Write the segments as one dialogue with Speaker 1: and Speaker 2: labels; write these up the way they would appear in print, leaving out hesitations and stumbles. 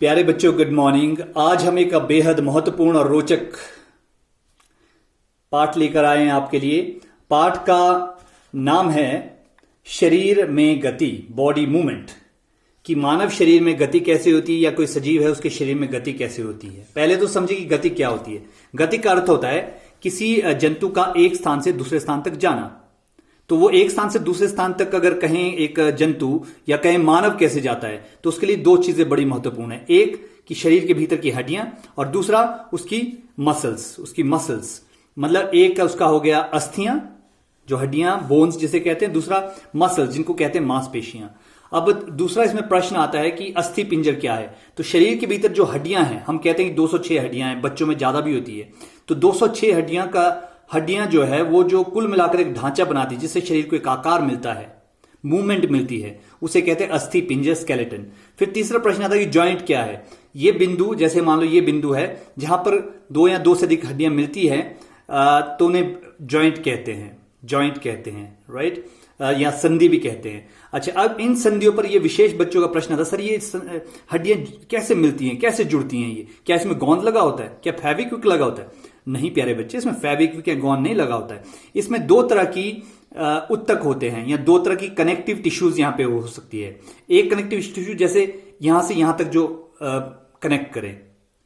Speaker 1: प्यारे बच्चों, good morning. आज हम एक बेहद महत्वपूर्ण और रोचक पाठ लेकर आए हैं आपके लिए। पाठ का नाम है शरीर में गति, बॉडी मूवमेंट। कि मानव शरीर में गति कैसे होती है या कोई सजीव है उसके शरीर में गति कैसे होती है। पहले तो समझिए कि गति क्या होती है। गति का अर्थ होता है किसी जंतु का एक स्थान से दूसरे स्थान तक जाना। तो वो एक स्थान से दूसरे स्थान तक अगर कहें एक जंतु या कहें मानव कैसे जाता है, तो उसके लिए दो चीजें बड़ी महत्वपूर्ण है। एक कि शरीर के भीतर की हड्डियां, और दूसरा उसकी मसल्स। मतलब एक का उसका हो गया अस्थियां, जो हड्डियां, बोन्स जिसे कहते हैं। दूसरा मसल्स, जिनको कहते हैं मांसपेशियां। अब दूसरा इसमें प्रश्न आता है कि अस्थि पिंजर क्या है। तो शरीर के भीतर जो हड्डियां हैं, हम कहते हैं कि 206 हड्डियां हैं, बच्चों में ज्यादा भी होती है। तो 206 हड्डियां जो है वो जो कुल मिलाकर एक ढांचा बनाती है, जिससे शरीर को एक आकार मिलता है, मूवमेंट मिलती है, उसे कहते हैं अस्थि पिंजर, स्केलेटन। फिर तीसरा प्रश्न आता है कि जॉइंट क्या है। ये बिंदु, जैसे मान लो ये बिंदु है जहां पर दो या दो से अधिक हड्डियां मिलती है, तो उन्हें जॉइंट कहते हैं, राइट, या संधि भी कहते हैं। अच्छा, अब इन संधियों पर ये विशेष बच्चों का प्रश्न था, सर ये हड्डियां कैसे मिलती हैं, कैसे जुड़ती हैं, ये क्या इसमें गोंद लगा होता है, क्या फेविक्विक लगा होता है? नहीं प्यारे बच्चे, इसमें फेविक्विक या गोंद नहीं लगा होता है। इसमें दो तरह की उत्तक होते हैं, या दो तरह की कनेक्टिव टिश्यूज यहां पे हो सकती है। एक कनेक्टिव टिश्यू जैसे यहां से यहां तक जो कनेक्ट करे,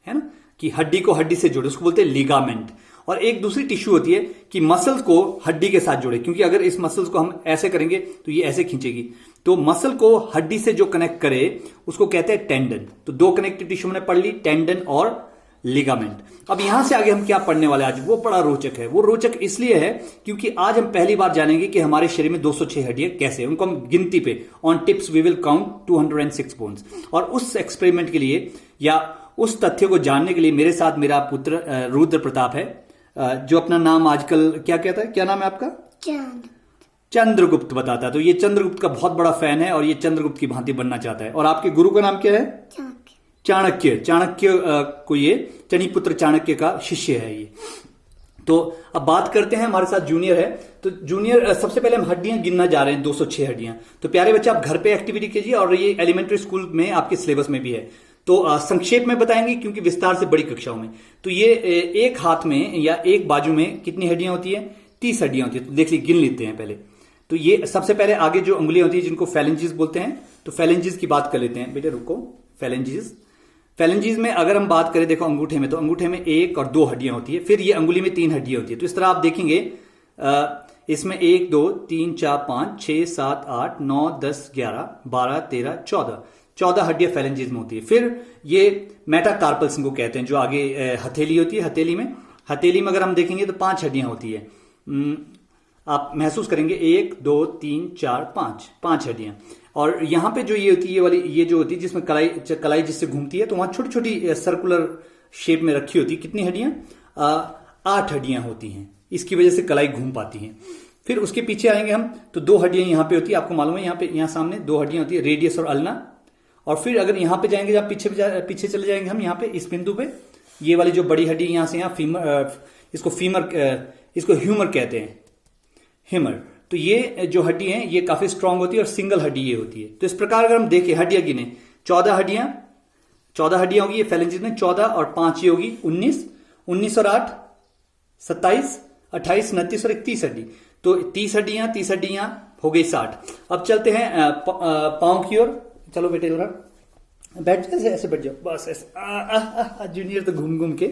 Speaker 1: है ना, कि हड्डी को हड्डी से जोड़े, उसको बोलते हैं लिगामेंट। और एक दूसरी टिश्यू होती है कि मसल्स को हड्डी के साथ जोड़े, क्योंकि अगर इस मसल्स को हम ऐसे करेंगे तो ये ऐसे खींचेगी। तो मसल को हड्डी से जो कनेक्ट करे उसको कहते हैं टेंडन। तो दो कनेक्टिव टिश्यू मैंने पढ़ ली, टेंडन और लिगामेंट। अब यहां से आगे हम क्या पढ़ने वाले आज, वो बड़ा रोचक है। वो रोचक इसलिए है क्योंकि आज हम पहली बार जानेंगे कि हमारे शरीर में 206 हड्डियां कैसे, उनको हम गिनती पे, on tips we will count 206 bones. और उस एक्सपेरिमेंट के लिए या उस तथ्य को जानने के लिए मेरे साथ मेरा पुत्र रुद्र प्रताप है, जो अपना नाम आजकल क्या कहता है, क्या नाम है आपका? चंद्रगुप्त बताता है। तो ये चंद्रगुप्त का बहुत बड़ा फैन है और ये चंद्रगुप्त की भांति बनना चाहता है। और आपके गुरु का नाम क्या है? चाणक्य को ये चनिपुत्र चाणक्य का शिष्य है ये। तो अब बात करते हैं, हमारे साथ जूनियर है। तो जूनियर, सबसे पहले हम हड्डियां गिनना जा रहे हैं, 206 हड्डियां। तो प्यारे बच्चे, आप घर पे एक्टिविटी कीजिए और ये एलिमेंट्री स्कूल में आपके सिलेबस में भी है। तो संक्षेप में बताएंगे क्योंकि विस्तार से बड़ी कक्षाओं में। तो ये एक हाथ में या एक बाजू में कितनी हड्डियां होती है? 30 हड्डियां होती है। तो देख लीजिए, गिन लेते हैं पहले। तो ये सबसे पहले आगे जो उंगलियां होती है जिनको फेलेंजिस बोलते हैं, तो फेलेंजिस की बात कर लेते हैं। बेटे रुको, फेलेंजिस में अगर हम बात करें, देखो अंगूठे में, तो अंगूठे में 1 और 2 हड्डियां होती है। फिर ये अंगुली में 3 हड्डियां होती है। तो इस तरह आप देखेंगे, इसमें 1 2 3 4 5 6 7 8 9 10 11 12 13 14 हड्डियां फेलेंजिस में होती है। फिर ये मेटाकार्पल्स इनको कहते हैं, जो आगे हथेली होती है। हथेली में अगर हम देखेंगे तो 5 हड्डियां होती है। आप महसूस करेंगे 1 2 3 4 5 हड्डियां। और यहां पे जो ये होती है, ये वाली, ये जो होती है जिसमें कलाई जिससे घूमती है, तो वहां छोटी छोटी सर्कुलर शेप में रखी होती है। कितनी हड्डियां? 8 हड्डियां होती हैं। इसकी वजह से कलाई घूम पाती है। फिर उसके पीछे आएंगे हम, तो 2 हड्डियां यहां पे होती है। आपको मालूम है, यहाँ सामने 2 हड्डियां होती है, रेडियस और अल्ना। और फिर अगर यहां पे जाएंगे, जब पीछे चले जाएंगे हम, यहाँ पे इस बिंदु पे, ये वाली जो बड़ी हड्डी यहां से यहाँ इसको ह्यूमर कहते हैं, ह्यूमर। तो ये जो हड्डी है ये काफी स्ट्रांग होती है और सिंगल हड्डी ये होती है। तो इस प्रकार अगर हम देखें, हड्डियां गिने, 14 हड्डियां होगी ये फेलेंजिस में, 14 और 5 ये होगी 19 और 8 27, 28, 29 और 31 हड्डी। तो 30 हड्डियां हो गई 60। अब चलते हैं पांव की ओर। चलो बेटे जरा बैठ जाओ, ऐसे बैठ जाओ, बस ऐसे। जूनियर तो घूम के।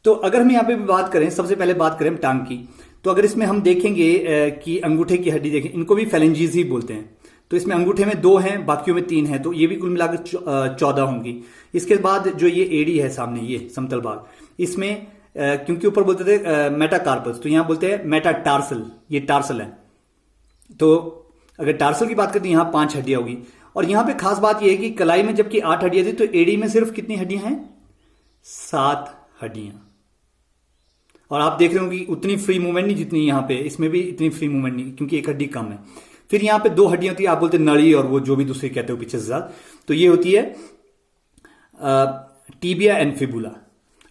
Speaker 1: तो अगर हम यहाँ पे भी बात करें, सबसे पहले बात करें टांग की, तो अगर इसमें हम देखेंगे कि अंगूठे की हड्डी देखें, इनको भी फेलेंजिस ही बोलते हैं। तो इसमें अंगूठे में 2 हैं, बाकियों में 3 हैं, तो ये भी कुल मिलाकर 14 होंगी। इसके बाद जो ये एड़ी है सामने, ये समतल भाग, इसमें क्योंकि ऊपर बोलते थे मेटाकार्पल्स, तो यहां बोलते हैं मेटाटार्सल, ये टार्सल है। तो अगर टार्सल की बात करते हैं, यहां 5 हड्डियां होगी। और यहां पे खास बात यह है कि कलाई में जबकि 8 हड्डियां थी, तो एड़ी में सिर्फ कितनी हड्डियां हैं? 7 हड्डियां। और आप देख रहे हो कि उतनी फ्री मूवमेंट नहीं जितनी यहां पे, इसमें भी इतनी फ्री मूवमेंट नहीं, क्योंकि एक हड्डी कम है। फिर यहां पे 2 हड्डियां होती है, आप बोलते हैं नड़ी, और वो जो भी दूसरी कहते हो पीछे से साथ, तो ये होती है टीबिया एंड फिबुला।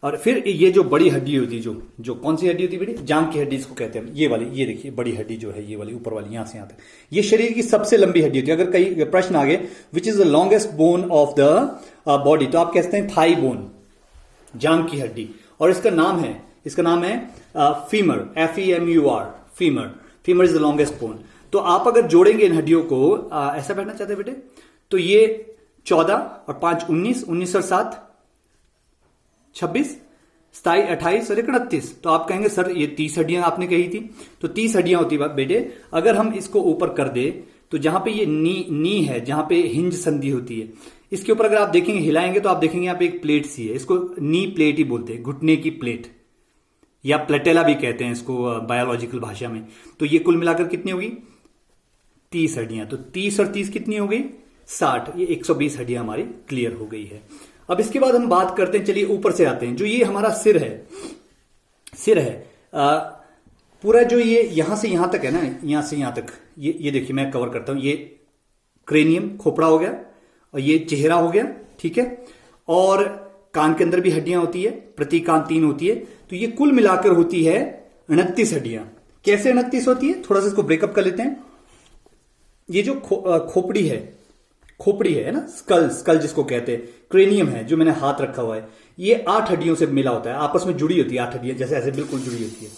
Speaker 1: और फिर ये जो बड़ी हड्डी होती है, जो कौन सी हड्डी होती है बेटी? जांघ की हड्डी इसको कहते हैं। ये वाली, ये देखिए बड़ी हड्डी जो है, ये वाली ऊपर वाली, यहां से यहां तक, ये शरीर की सबसे लंबी हड्डी होती है। अगर कई प्रश्न आ गए, which is the longest bone of the body, तो आप कहते हैं थाई बोन, जांग की हड्डी, और इसका नाम है femur, FEMUR, femur. Femur is the longest bone. तो आप अगर जोड़ेंगे इन हड्डियों को, ऐसा बैठना चाहते हैं बेटे, तो ये 14 और 5 19, 19 और 7 26, 27 28 और 31। तो आप कहेंगे सर ये 30 हड्डियां आपने कही थी, तो 30 हड्डियां होती है बेटे। अगर हम इसको ऊपर कर दे तो जहां पे ये नी है, जहां पे हिंज संधि होती है, इसके ऊपर अगर आप देखेंगे, हिलाएंगे तो आप देखेंगे यहाँ पे एक प्लेट सी है, इसको नी प्लेट ही बोलते हैं, घुटने की प्लेट, या प्लेटेला भी कहते हैं इसको बायोलॉजिकल भाषा में। तो ये कुल मिलाकर कितनी होगी? 30 हड्डियां। तो 30 और 30 कितनी हो गई? 60। ये 120 हड्डियां हमारी क्लियर हो गई है। अब इसके बाद हम बात करते हैं, चलिए ऊपर से आते हैं, जो ये हमारा सिर है, पूरा जो ये यहां से यहां तक है ना, यहां से यहां तक, ये देखिए मैं कवर करता हूं, ये क्रेनियम, खोपड़ा हो गया, और ये चेहरा हो गया, ठीक है। और कान के अंदर भी हड्डियां होती है, प्रति कान 3 होती है। तो ये कुल मिलाकर होती है 29 हड्डियां। कैसे 29 होती है, थोड़ा सा इसको ब्रेकअप कर लेते हैं। ये जो खोपड़ी है ना, स्कल जिसको कहते हैं, क्रेनियम है जो मैंने हाथ रखा हुआ है, ये 8 हड्डियों से मिला होता है, आपस में जुड़ी होती है 8 हड्डियां, जैसे ऐसे बिल्कुल जुड़ी होती है।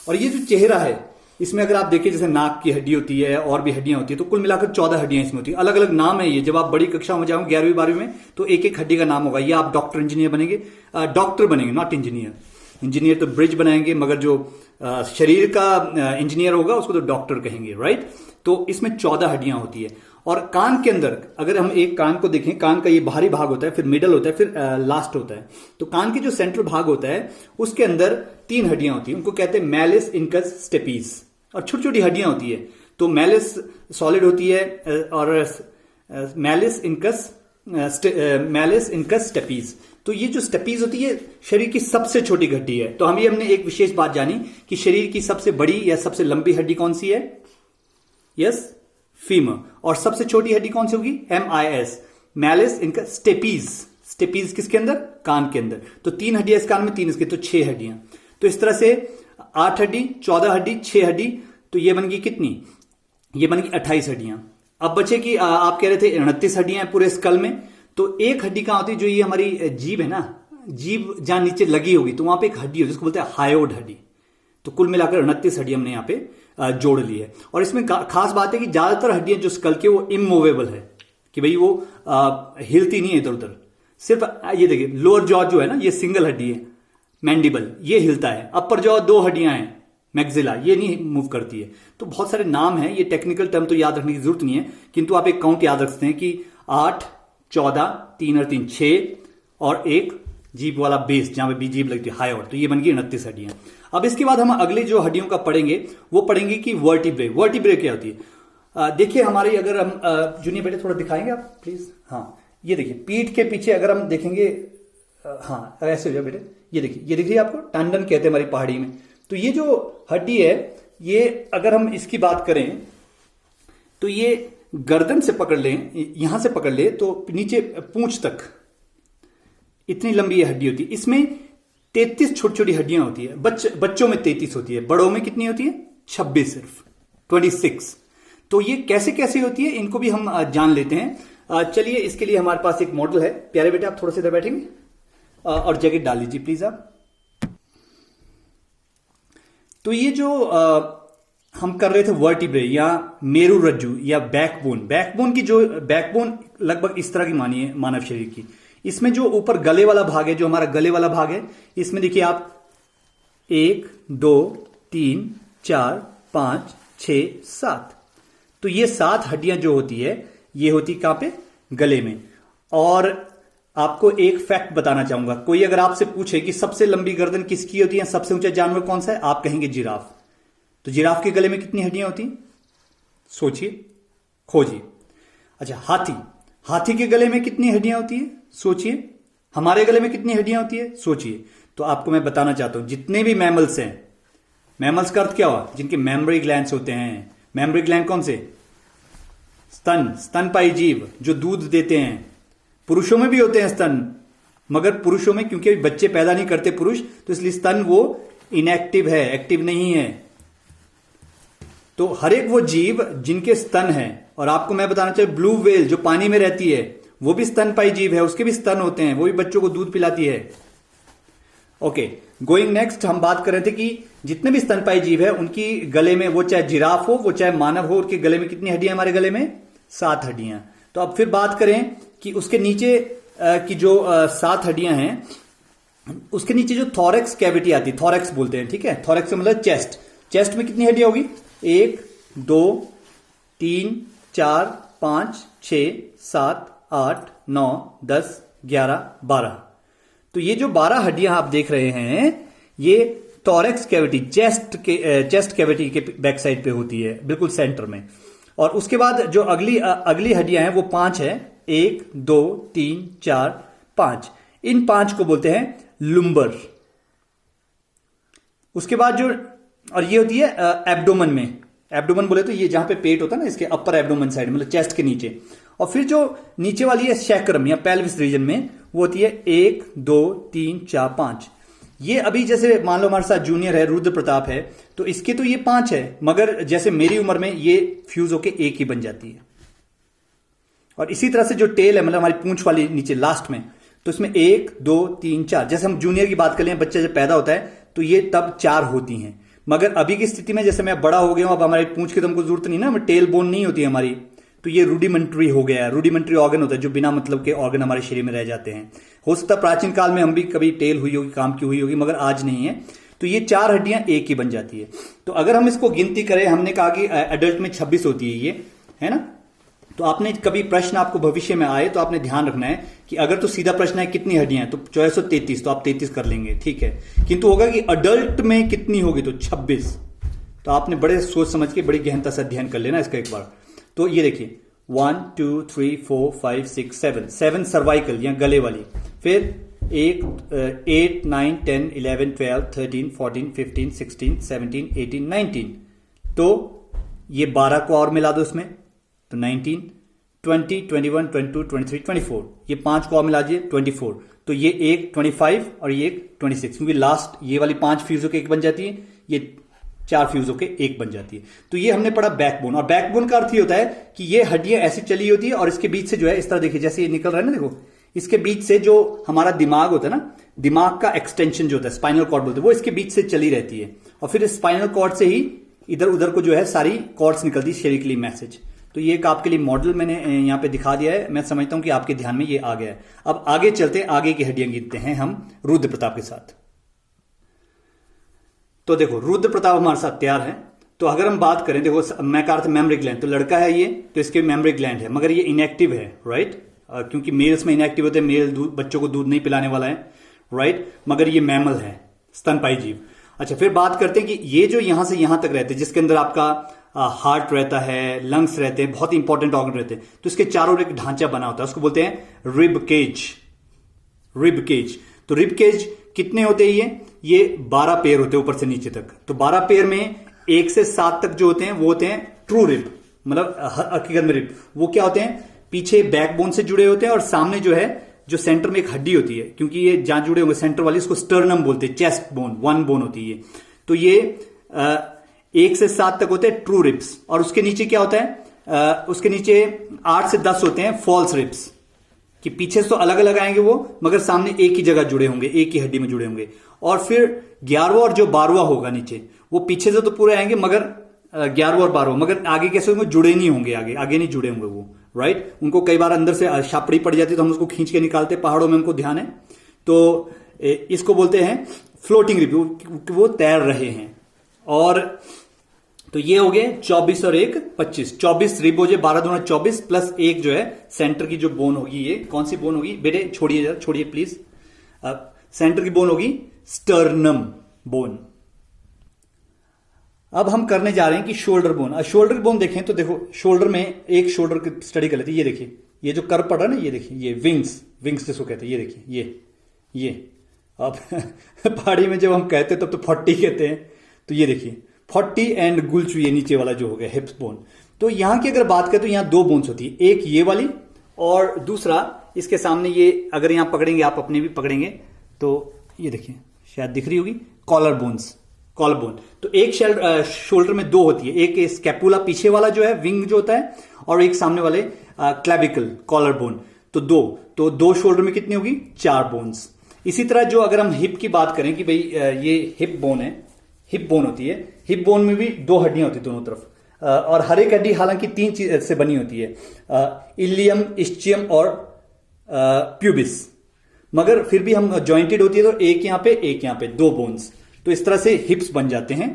Speaker 1: और ये जो चेहरा है, इसमें अगर आप देखिए जैसे नाक की हड्डी होती है और भी हड्डियां होती है, तो कुल मिलाकर 14 हड्डियां इसमें होती है। अलग अलग नाम है ये, जब आप बड़ी कक्षा में जाओगे 11वीं 12वीं में, तो एक एक हड्डी का नाम होगा। ये आप डॉक्टर इंजीनियर बनेंगे, नॉट इंजीनियर। इंजीनियर तो ब्रिज बनाएंगे, मगर जो शरीर का इंजीनियर होगा उसको तो डॉक्टर कहेंगे, राइट। तो इसमें 14 हड्डियां होती है। और कान के अंदर अगर हम एक कान को देखें, कान का ये बाहरी भाग होता है, फिर मिडल होता है, फिर लास्ट होता है। तो कान की जो सेंट्रल भाग होता है, उसके अंदर 3 हड्डियां होती है, उनको कहते हैं मैलिस, इंकस, स्टेपीज। और छोटी छोटी हड्डियां होती है, तो मैलिस सॉलिड होती है, और मैलिस, इंकस, स्टेपीज। तो ये जो स्टेपीज होती है शरीर की सबसे छोटी हड्डी है। तो हमने एक विशेष बात जानी कि शरीर की सबसे बड़ी या सबसे लंबी हड्डी कौन सी है? Yes, femur. और सबसे छोटी हड्डी कौन सी होगी? MIS, malleus, incus, stapes. Stapes किसके अंदर? कान के अंदर। तो 3 हड्डियां इस कान में, 3 इसके, तो 6 हड्डियां। तो इस तरह से 8 हड्डी, 14 हड्डी, 6 हड्डी, तो ये बन गई कितनी? ये बन गई 28 हड्डियां। अब बचे कि आप कह रहे थे 29 हड्डियां हैं पूरे स्कल में। तो एक हड्डी कहां होती है? जो ये हमारी जीभ है ना, जीभ जहां नीचे लगी होगी, तो वहां पे एक हड्डी होती है जिसको बोलते हैं हायोड हड्डी। तो कुल मिलाकर 29 हड्डी हमने यहां पे जोड़ ली है। और इसमें खास बात है कि ज्यादातर हड्डियां जो स्कल के वो इमूवेबल है, कि भाई वो हिलती नहीं है इधर उधर। सिर्फ ये देखिए लोअर जॉ जो है ना, ये सिंगल हड्डी है, मैंडिबल, ये हिलता है। अपर जॉ 2 हड्डियां हैं, मैक्सिला, ये नहीं मूव करती है। तो बहुत सारे नाम हैं, ये टेक्निकल टर्म तो याद रखने की जरूरत नहीं है, किंतु आप एक काउंट याद रखते हैं कि 8, 14, 3 और 3 6, और एक जीभ वाला बेस जहां पे जीभ लगती है, हायोड। तो ये बन गई 29 हड्डियां। अब इसके बाद हम अगले जो हड्डियों का पढ़ेंगे वो पढ़ेंगे कि वर्टिब्रे क्या होती है। देखिए हमारी, अगर हम जूनियर बेटे थोड़ा दिखाएंगे आप प्लीज। हाँ, ये देखिए पीठ के पीछे अगर हम देखेंगे, हाँ ऐसे हो जाए बेटे, ये देखिए, ये दिख रही है आपको, टांडन कहते हैं हमारी पहाड़ी में। तो ये जो हड्डी है, ये अगर हम इसकी बात करें तो ये गर्दन से पकड़ लें, यहां से पकड़ ले तो नीचे पूंछ तक इतनी लंबी हड्डी होती है। इसमें 33 छोटी छोटी हड्डियां होती है। बच्चों में 33 होती है, बड़ों में कितनी होती है? 26 सिर्फ, 26। तो ये कैसे कैसे होती है, इनको भी हम जान लेते हैं। चलिए, इसके लिए हमारे पास एक मॉडल है। प्यारे बेटे आप थोड़ा सा इधर बैठेंगे और जैकेट डाल लीजिए प्लीज आप। तो ये जो हम कर रहे थे वर्टिब्रे या मेरु रज्जु या बैकबोन की जो बैकबोन लगभग इस तरह की मानिए मानव शरीर की। इसमें जो ऊपर गले वाला भाग है, जो हमारा गले वाला भाग है, इसमें देखिए आप 1 2 3 4 5 6 7। तो ये 7 हड्डियां जो होती है, ये होती कहां पे? गले में। और आपको एक फैक्ट बताना चाहूंगा, कोई अगर आपसे पूछे कि सबसे लंबी गर्दन किसकी होती है, सबसे ऊंचा जानवर कौन सा है, आप कहेंगे जिराफ। तो जिराफ के गले में कितनी हड्डियां होती? सोचिए, खोजिए। अच्छा, हाथी के गले में कितनी हड्डियां होती है? सोचिए। हमारे गले में कितनी हड्डियां होती है? सोचिए। तो आपको मैं बताना चाहता हूं, जितने भी मैमल्स हैं, मैमल्स का अर्थ क्या हुआ? जिनके मेमोरी ग्लैंड्स होते हैं। मेमोरी ग्लैंड कौन से? स्तनपायी जीव जो दूध देते हैं। पुरुषों में भी होते हैं स्तन, मगर पुरुषों में क्योंकि बच्चे पैदा नहीं करते पुरुष, तो इसलिए स्तन वो इनएक्टिव है, एक्टिव नहीं है। तो हर एक वो जीव जिनके स्तन है, और आपको मैं बताना चाहिए ब्लू व्हेल जो पानी में रहती है, वो भी स्तनपायी जीव है, उसके भी स्तन होते हैं, वो भी बच्चों को दूध पिलाती है। ओके, गोइंग नेक्स्ट, हम बात कर रहे थे कि जितने भी स्तनपायी जीव है उनकी गले में, वो चाहे जिराफ हो वो चाहे मानव हो, उनके गले में कितनी हड्डियां, हमारे गले में 7 हड्डियां। तो अब फिर बात करें कि उसके नीचे की जो 7 हड्डियां हैं, उसके नीचे जो थोरेक्स कैविटी आती है, थोरेक्स बोलते हैं, ठीक है, थोरेक्स मतलब चेस्ट, चेस्ट में कितनी हड्डियां होगी, 1 2 3 4 5 6 7 8 9 10 11 12। तो ये जो 12 हड्डियां आप देख रहे हैं, ये थोरेक्स कैविटी, चेस्ट कैविटी के बैक साइड पे होती है, बिल्कुल सेंटर में। और उसके बाद जो अगली हड्डियां हैं वो 5 है, 1 2 3 4 5। इन 5 को बोलते हैं लुम्बर। उसके बाद जो, और ये होती है एब्डोमन में, एब्डोमन बोले तो ये जहां पे पेट होता है ना, इसके अपर एब्डोमन साइड, मतलब चेस्ट के नीचे। और फिर जो नीचे वाली है सैक्रम या पेल्विस रीजन में, वो होती है 1 2 3 4 5। ये अभी जैसे मान लो हमारे साथ जूनियर है, रुद्र प्रताप है, तो इसके तो ये 5 है, मगर जैसे मेरी उम्र में ये फ्यूज होके 1 ही बन जाती है। और इसी तरह से जो टेल है, मतलब हमारी पूंछ वाली नीचे लास्ट में, तो इसमें 1 2 3 4, जैसे हम जूनियर की बात कर लें, बच्चा जब पैदा होता है तो ये तब 4 होती हैं। मगर अभी की स्थिति में जैसे मैं बड़ा हो गया हूं, अब हमारी पूंछ की तो हमको जरूरत नहीं ना, हमें टेल बोन नहीं होती हमारी, तो ये रूडिमेंट्री हो गया है। रूडिमेंट्री ऑर्गन होता है जो बिना मतलब के ऑर्गन हमारे शरीर में रह जाते हैं। हो सकता है प्राचीन काल में हम भी कभी टेल हुई होगी, काम की हुई होगी, मगर आज नहीं है। तो ये 4 हड्डियां 1 ही बन जाती है। तो अगर हम इसको गिनती करें, हमने कहा कि एडल्ट में 26 होती है ये, है ना। तो आपने कभी प्रश्न आपको भविष्य में आए तो आपने ध्यान रखना है कि अगर तो सीधा प्रश्न है कितनी हड्डियां हैं, तो 433, तो आप 33 कर लेंगे, ठीक है। किंतु होगा कि अडल्ट में कितनी होगी, तो 26। तो आपने बड़े सोच समझ के बड़ी गहनता से अध्ययन कर लेना इसका एक बार। तो ये देखिए 1 2 3 4 5 6 7 सर्वाइकल या गले वाली, फिर 8 9 10 11 12 13 14 15 16 17 18 19। तो ये 12 को और मिला दो इसमें, तो 19 20 21 22 23 24, ये 5 को और मिला दीजिए 24। तो ये एक 25 और ये एक 26, क्योंकि लास्ट ये वाली 5 फ्यूजों के 1 बन जाती है, ये 4 फ्यूजों के 1 बन जाती है। तो ये हमने पढ़ा बैकबोन। और बैकबोन का अर्थ ये होता है कि ये हड्डियां ऐसी चली होती है और इसके बीच से जो है इस तरह देखिए, जैसे ये निकल रहा है ना, देखो इसके बीच से जो हमारा दिमाग होता है ना, दिमाग का एक्सटेंशन जो होता है, स्पाइनल कॉर्ड बोलते हैं, वो इसके बीच से चली रहती है। और फिर स्पाइनल कॉर्ड से ही इधर उधर को जो है सारी कॉर्ड्स निकलती है शरीर के लिए मैसेज। तो ये एक आपके लिए मॉडल मैंने यहां पे दिखा दिया है। मैं समझता हूं कि आपके ध्यान में ये आ गया है। अब आगे चलते हैं, आगे की हड्डियां गिनते हैं हम रुद्र प्रताप के साथ। तो देखो रुद्र प्रताप हमारे साथ तैयार है। तो अगर हम बात करें, देखो मैं कहा था मेमोरी ग्लैंड, तो लड़का है ये, तो इसके मेमोरी ग्लैंड है, मगर ये इनएक्टिव है, राइट, क्योंकि मेल्स में इनएक्टिव होते हैं, मेल बच्चों को दूध नहीं पिलाने वाला है, राइट, मगर ये मैमल है, स्तनपायी जीव। अच्छा, फिर बात करते हैं कि ये जो यहां से यहां तक रहते हैं, जिसके अंदर आपका हार्ट रहता है, लंग्स रहते हैं, बहुत इंपॉर्टेंट ऑर्गन रहते हैं, तो इसके चारों एक ढांचा बना होता है, उसको बोलते हैं रिब केज। रिब केज, तो रिब केज कितने होते हैं ये 12 पेयर होते हैं ऊपर से नीचे तक। तो 12 पेयर में 1 से 7 तक जो होते हैं वो होते हैं ट्रू रिब, मतलब हकीकत में रिब। वो क्या होते हैं, पीछे बैकबोन से जुड़े होते हैं और सामने जो है, जो सेंटर में एक हड्डी होती है, क्योंकि ये जहां जुड़े होंगे सेंटर वाली, इसको स्टर्नम बोलते हैं, चेस्ट बोन, 1 बोन होती है। तो ये 1 से 7 तक होते हैं ट्रू रिब्स। और उसके नीचे क्या होता है, उसके नीचे 8 से 10 होते हैं फॉल्स रिब्स, कि पीछे से तो अलग अलग आएंगे वो, मगर सामने एक ही जगह जुड़े होंगे, एक ही हड्डी में जुड़े होंगे। और फिर 11वां और जो 12वां होगा नीचे, वो पीछे से तो पूरे आएंगे, मगर 11वां और 12वां, मगर आगे कैसे होंगे, जुड़े नहीं होंगे, आगे नहीं जुड़े होंगे वो, राइट। उनको कई बार अंदर से छापड़ी पड़ जाती है, तो हम उसको खींच के निकालते, पहाड़ों में हमको ध्यान है। तो इसको बोलते हैं फ्लोटिंग रिब, वो तैर रहे हैं। और तो ये हो गए 24 और 1 25, 24 रिब हो जाए, 12 दूना 24 प्लस 1 जो है सेंटर की जो बोन होगी, ये कौन सी बोन होगी बेटे, छोड़िए जरा, छोड़िए प्लीज। सेंटर की बोन होगी स्टर्नम बोन। अब हम करने जा रहे हैं कि शोल्डर बोन। शोल्डर बोन देखें तो देखो, शोल्डर में एक शोल्डर की स्टडी कर लेते हैं। ये देखिए, ये जो कर्व पड़ रहा है ना, ये देखिए, ये विंग्स जिसको कहते हैं, ये देखिए, ये अब पहाड़ी में जब हम कहते हैं तब तो 40 कहते हैं, तो ये देखिए 40 एंड गुल्चू, ये नीचे वाला जो हो गया हिप्स बोन। तो यहां की अगर बात करें तो यहां 2 बोन्स होती है, एक ये वाली और दूसरा इसके सामने ये, अगर यहां पकड़ेंगे आप, अपने भी पकड़ेंगे तो ये देखिए, शायद दिख रही होगी, कॉलर बोन्स, कॉलर बोन। तो एक शोल्डर में 2 होती है, एक स्कैपुला पीछे वाला जो है विंग जो होता है, और एक सामने वाले क्लैविकल, कॉलर बोन। तो दो शोल्डर में कितनी होगी? 4 बोन्स। इसी तरह जो अगर हम हिप की बात करें कि भाई ये हिप बोन है, हिप बोन होती है, हिप बोन में भी 2 हड्डियां होती है दोनों तरफ, और हर एक हड्डी हालांकि 3 चीज से बनी होती है, इलियम, इस्चियम और प्यूबिस, मगर फिर भी हम जॉइंटेड होती है, तो एक यहां पे एक यहां पे, 2 बोन्स, तो इस तरह से हिप्स बन जाते हैं।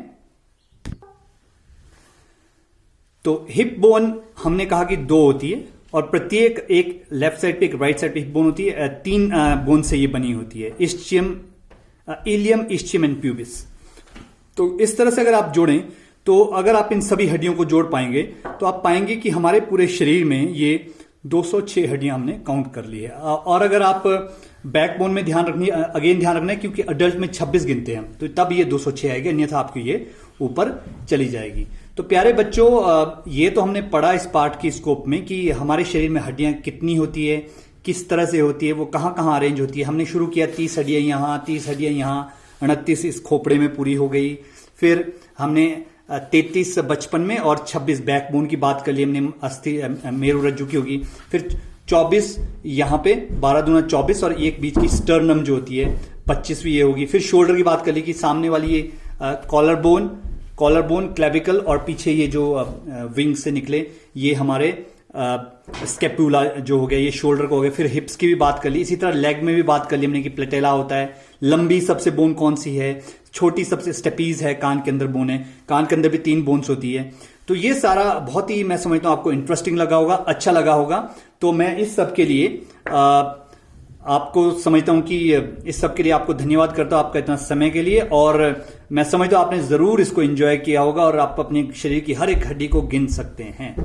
Speaker 1: तो हिप बोन हमने कहा कि 2 होती है, और प्रत्येक एक लेफ्ट साइड पे एक राइट साइड पे हिप बोन होती है, 3 बोन से ये बनी होती है, ischium, ilium, ischium and pubis. तो इस तरह से अगर आप जोड़ें, तो अगर आप इन सभी हड्डियों को जोड़ पाएंगे तो आप पाएंगे कि हमारे पूरे शरीर में ये 206 हड्डियां हमने काउंट कर ली है। और अगर आप बैकबोन में ध्यान रखना है, क्योंकि अडल्ट में 26 गिनते हैं, तो तब ये 206 आएगी, अन्यथा आपकी ये ऊपर चली जाएगी। तो प्यारे बच्चों, ये तो हमने पढ़ा इस पार्ट की स्कोप में कि हमारे शरीर में हड्डियां कितनी होती है, किस तरह से होती है, वो कहां कहां अरेंज होती है। हमने शुरू किया 30 हड्डियां यहां, 30 हड्डियां यहां, 29 इस खोपड़े में पूरी हो गई। फिर हमने 33 बचपन में और 26 बैकबोन की बात कर ली हमने, अस्थि मेरु रज्जु की होगी। फिर 24 यहां पे, 12 दूना 24, और एक बीच की स्टर्नम जो होती है 25वीं ये होगी। फिर शोल्डर की बात कर ली कि सामने वाली ये कॉलर बोन, क्लेविकल, और पीछे ये जो विंग से निकले ये हमारे स्केपुला जो हो गया, ये शोल्डर को हो गया। फिर हिप्स की भी बात कर ली। इसी तरह लेग में भी बात कर ली हमने कि प्लेटेला होता है। लंबी सबसे बोन कौन सी है, छोटी सबसे स्टेपीज है, कान के अंदर बोन है, कान के अंदर भी 3 बोन्स होती है। तो ये सारा बहुत ही, मैं समझता हूं आपको इंटरेस्टिंग लगा होगा, अच्छा लगा होगा। तो मैं इस सब के लिए आपको समझता हूं कि इस सब के लिए आपको धन्यवाद करता हूं, आपका इतना समय के लिए। और मैं समझता हूं आपने जरूर इसको एंजॉय किया होगा और आप अपने शरीर की हर एक हड्डी को गिन सकते हैं।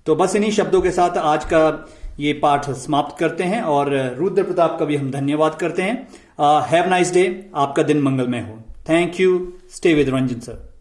Speaker 1: तो बस इन्हीं शब्दों के साथ आज का ये पाठ समाप्त करते हैं, और रुद्र प्रताप का भी हम धन्यवाद करते हैं। हैव नाइस डे, आपका दिन मंगलमय हो। Thank you. Stay with Ranjan sir.